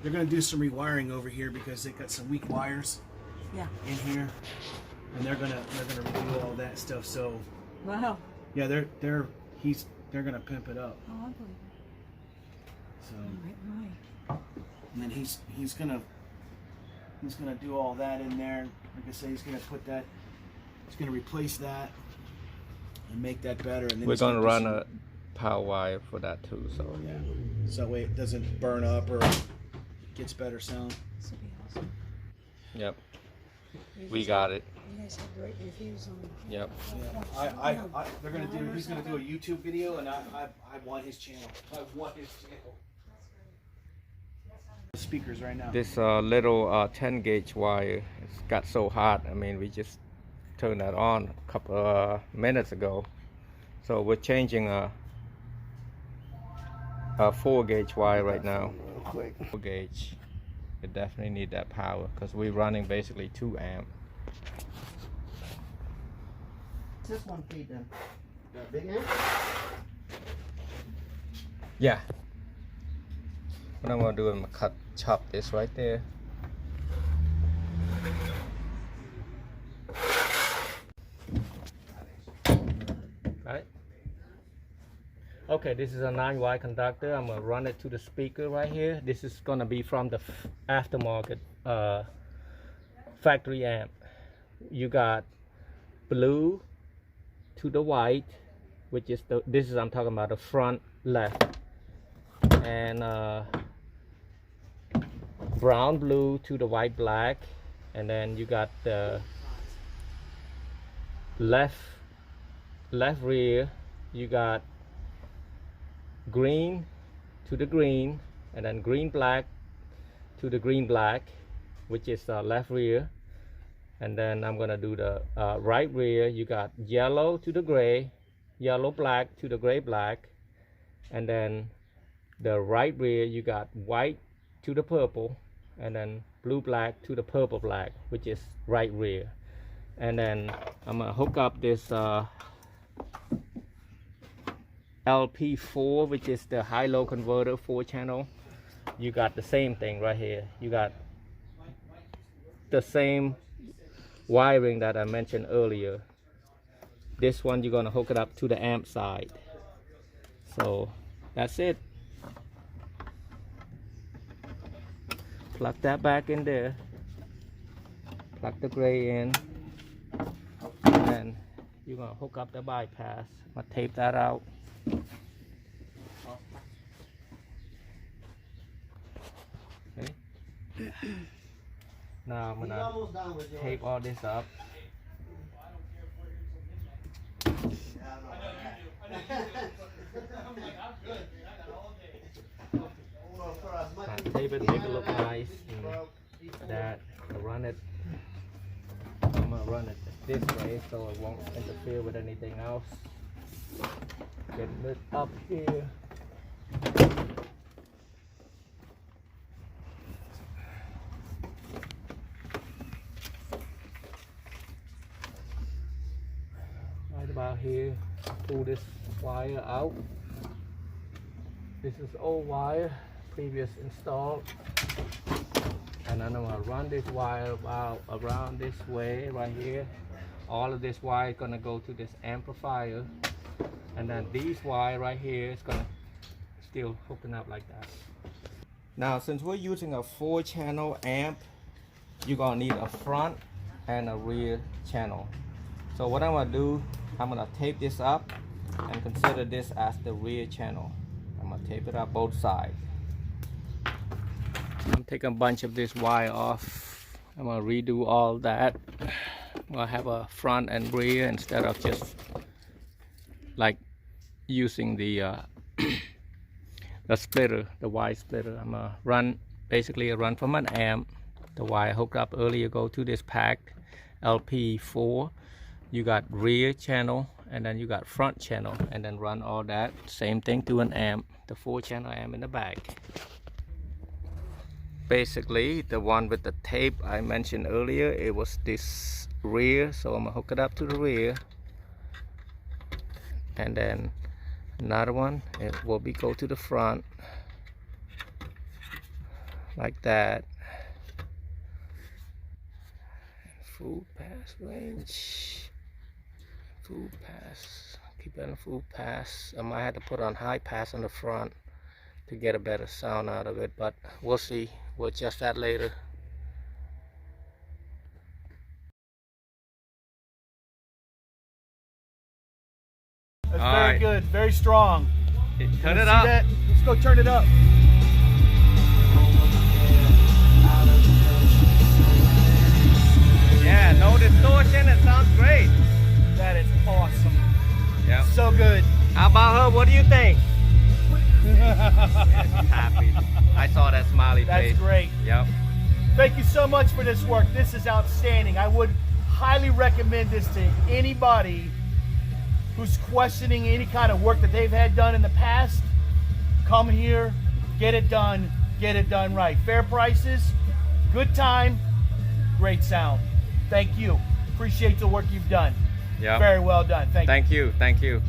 they're gonna do some rewiring over here because they got some weak wires in here, and they're gonna redo all that stuff. So Wow. yeah, they're gonna pimp it up. Oh, I believe it. So Right. and then he's gonna do all that in there. Like I say, he's gonna put that. He's gonna replace that and make that better. And then We're he's gonna do run some- a power wire for that too. So yeah, so that way it doesn't burn up or gets better sound. This would be awesome. yep, You we guys got it. have- You guys have great reviews on it. Yep. Yeah, they're gonna do. He's gonna do a YouTube video, and I want his channel. I want his channel. Speakers right now. This little 10 gauge wire, it's got so hot. I mean, we just turned that on a couple minutes ago. So we're changing a 4 gauge wire right now. Real quick. 4 gauge. It definitely need that power because we're running basically 2 amp. This one feed them. Big amp? Yeah. What I'm gonna do is I'm gonna chop this right there. Right. Okay, this is a 9-wire conductor. I'm gonna run it to the speaker right here. This is gonna be from the aftermarket factory amp. You got blue to the white, which is this is I'm talking about the front left, and brown blue to the white black, and then you got the left rear. You got green to the green, and then green black to the green black, which is left rear. And then I'm gonna do the right rear. You got yellow to the gray, yellow black to the gray black, and then the right rear you got white to the purple, and then blue black to the purple black, which is right rear. And then I'm gonna hook up this LP4, which is the high-low converter 4-channel. You got the same thing right here. You got the same wiring that I mentioned earlier. This one you're gonna hook it up to the amp side. So that's it. Plug that back in there. Plug the gray in. And then you're gonna hook up the bypass. I'm gonna tape that out. Okay. Now I'm gonna Almost done with yours. tape all this up. Tape it, make it look nice, and that run it. I'm gonna run it this way so it won't interfere with anything else. Getting it up here. Right about here, pull this wire out. This is old wire, previous installed. And then I'm gonna run this wire about around this way right here. All of this wire is gonna go to this amplifier. And then these wire right here is gonna still hooking up like that. Now since we're using a 4-channel amp, you're gonna need a front and a rear channel. So what I'm gonna do, I'm gonna tape this up and consider this as the rear channel. I'm gonna tape it up both sides. I'm taking a bunch of this wire off. I'm gonna redo all that. I'm gonna have a front and rear instead of just like using the the splitter, the wire splitter. I'm gonna run basically a run from an amp. The wire hooked up earlier go to this packed LP4. You got rear channel and then you got front channel, and then run all that same thing to an amp, the 4-channel amp in the back. Basically the one with the tape I mentioned earlier, it was this rear, so I'm gonna hook it up to the rear, and then another one it will be go to the front. like that. Full pass range. Full pass. Keep it in full pass. I might have to put on high pass on the front to get a better sound out of it, but we'll see. We'll adjust that later. That's All very right. good, very strong. Turn Let's it see up. that? Let's go turn it up. Yeah, no distortion. It sounds great. That is awesome. Yeah. So good. How about her? What do you think? Yeah, she's happy. I saw that smiley face. That's great. Yep. Thank you so much for this work. This is outstanding. I would highly recommend this to anybody who's questioning any kind of work that they've had done in the past. Come here, get it done right. Fair prices, good time, great sound. Thank you. Appreciate the work you've done. Yeah. Very well done. Thank you. Thank you. Thank you.